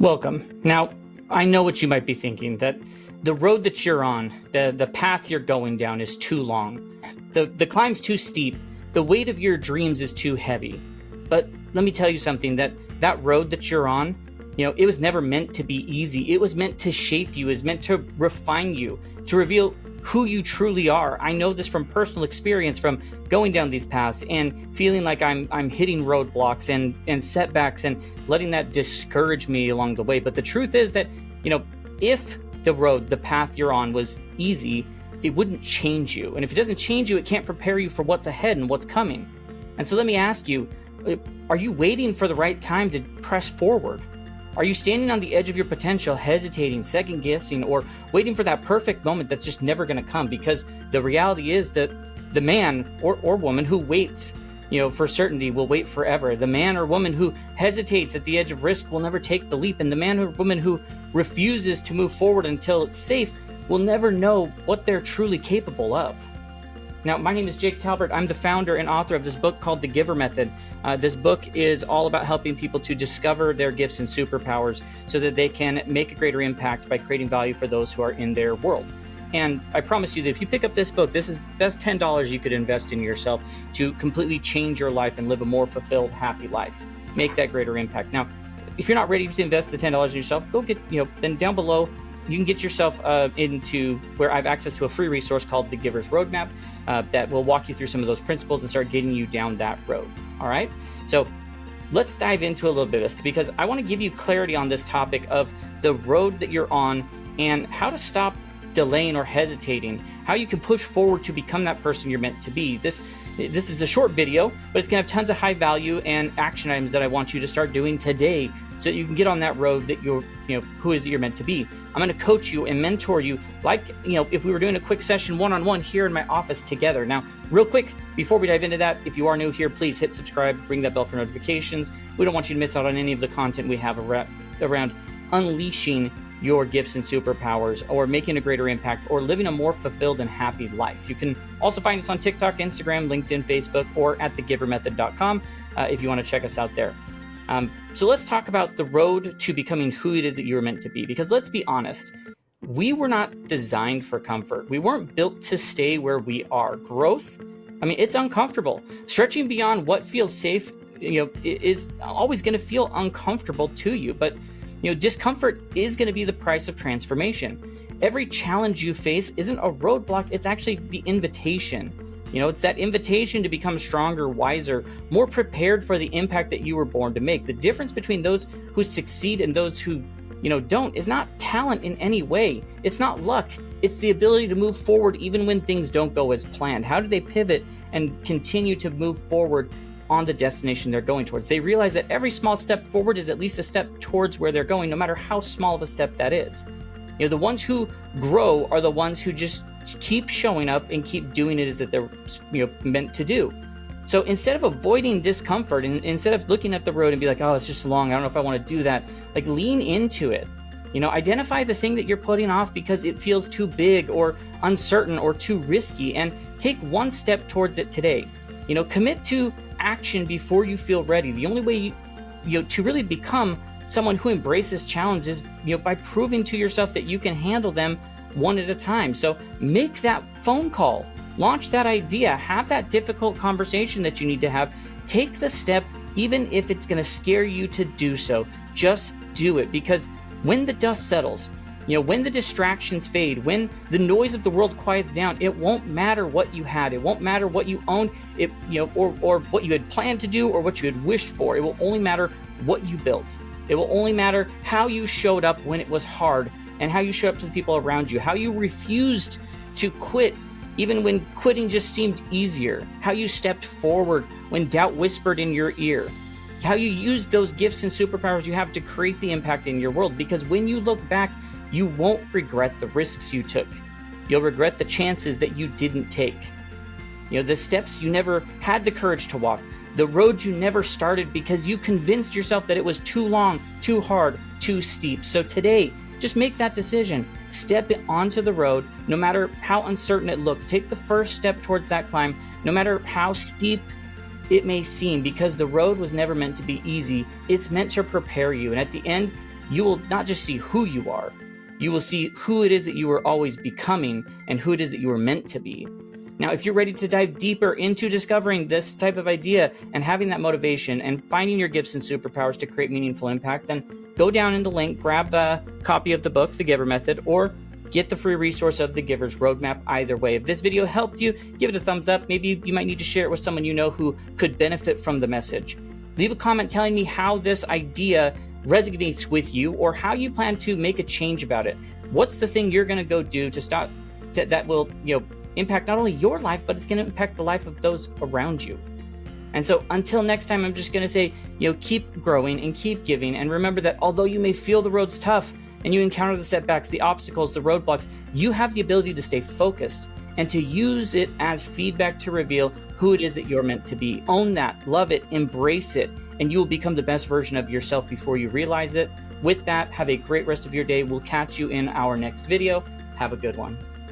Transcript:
Welcome. Now, I know what you might be thinking, that the road that you're on, the path you're going down is too long. The climb's too steep. The weight of your dreams is too heavy. But let me tell you something, that road that you're on, it was never meant to be easy. It was meant to shape you. It was meant to refine you, to reveal who you truly are. I know this from personal experience, from going down these paths and feeling like I'm hitting roadblocks and setbacks and letting that discourage me along the way. But the truth is that, if the path you're on was easy, it wouldn't change you. And if it doesn't change you, it can't prepare you for what's ahead and what's coming. And so let me ask you, are you waiting for the right time to press forward? Are you standing on the edge of your potential, hesitating, second guessing, or waiting for that perfect moment that's just never going to come? Because the reality is that the man or woman who waits, for certainty will wait forever. The man or woman who hesitates at the edge of risk will never take the leap. And the man or woman who refuses to move forward until it's safe will never know what they're truly capable of. Now, my name is Jake Talbert. I'm the founder and author of this book called The Giver Method. This book is all about helping people to discover their gifts and superpowers so that they can make a greater impact by creating value for those who are in their world. And I promise you that if you pick up this book, this is the best $10 you could invest in yourself to completely change your life and live a more fulfilled, happy life. Make that greater impact. Now, if you're not ready to invest the $10 in yourself, go get, then down below, you can get yourself into where I have access to a free resource called The Giver's Roadmap that will walk you through some of those principles and start getting you down that road. All right. So let's dive into a little bit of this, because I want to give you clarity on this topic of the road that you're on and how to stop delaying or hesitating, how you can push forward to become that person you're meant to be. This is a short video, but it's going to have tons of high value and action items that I want you to start doing today so that you can get on that road that you're meant to be. I'm going to coach you and mentor you like, if we were doing a quick session one-on-one here in my office together. Now, real quick, before we dive into that, if you are new here, please hit subscribe, ring that bell for notifications. We don't want you to miss out on any of the content we have around unleashing your gifts and superpowers, or making a greater impact, or living a more fulfilled and happy life. You can also find us on TikTok, Instagram, LinkedIn, Facebook, or at thegivermethod.com if you want to check us out there. So let's talk about the road to becoming who it is that you were meant to be. Because let's be honest, we were not designed for comfort. We weren't built to stay where we are. Growth, it's uncomfortable. Stretching beyond what feels safe, is always going to feel uncomfortable to you. But discomfort is going to be the price of transformation. Every challenge you face isn't a roadblock. It's actually the invitation. It's that invitation to become stronger, wiser, more prepared for the impact that you were born to make. The difference between those who succeed and those who, don't is not talent in any way. It's not luck. It's the ability to move forward even when things don't go as planned. How do they pivot and continue to move forward on the destination they're going towards? They realize that every small step forward is at least a step towards where they're going, no matter how small of a step that is. The ones who grow are the ones who just keep showing up and keep doing it as if they're meant to do. So instead of avoiding discomfort, and instead of looking at the road and be like, oh, it's just long, I don't know if I want to do that, like, lean into it. Identify the thing that you're putting off because it feels too big or uncertain or too risky, and take one step towards it today. Commit to action before you feel ready. The only way to really become someone who embraces challenges, by proving to yourself that you can handle them one at a time. So make that phone call, launch that idea, have that difficult conversation that you need to have. Take the step, even if it's going to scare you to do so. Just do it, because when the dust settles, when the distractions fade, when the noise of the world quiets down, it won't matter what you had. It won't matter what you owned, or what you had planned to do or what you had wished for. It will only matter what you built. It will only matter how you showed up when it was hard, and how you showed up to the people around you, how you refused to quit even when quitting just seemed easier, how you stepped forward when doubt whispered in your ear, how you used those gifts and superpowers you have to create the impact in your world. Because when you look back, you won't regret the risks you took. You'll regret the chances that you didn't take. The steps you never had the courage to walk, the road you never started because you convinced yourself that it was too long, too hard, too steep. So today, just make that decision. Step onto the road, no matter how uncertain it looks. Take the first step towards that climb, no matter how steep it may seem, because the road was never meant to be easy. It's meant to prepare you. And at the end, you will not just see who you are, you will see who it is that you are always becoming and who it is that you are meant to be. Now, if you're ready to dive deeper into discovering this type of idea and having that motivation and finding your gifts and superpowers to create meaningful impact, then go down in the link, grab a copy of the book, The Giver Method, or get the free resource of The Giver's Roadmap. Either way, if this video helped you, give it a thumbs up. Maybe you might need to share it with someone you know who could benefit from the message. Leave a comment telling me how this idea resonates with you or how you plan to make a change about it. What's the thing you're going to go do to stop that will, impact not only your life, but it's going to impact the life of those around you. And so until next time, I'm just going to say, keep growing and keep giving. And remember that although you may feel the road's tough and you encounter the setbacks, the obstacles, the roadblocks, you have the ability to stay focused and to use it as feedback to reveal who it is that you're meant to be. Own that, love it, embrace it, and you will become the best version of yourself before you realize it. With that, have a great rest of your day. We'll catch you in our next video. Have a good one.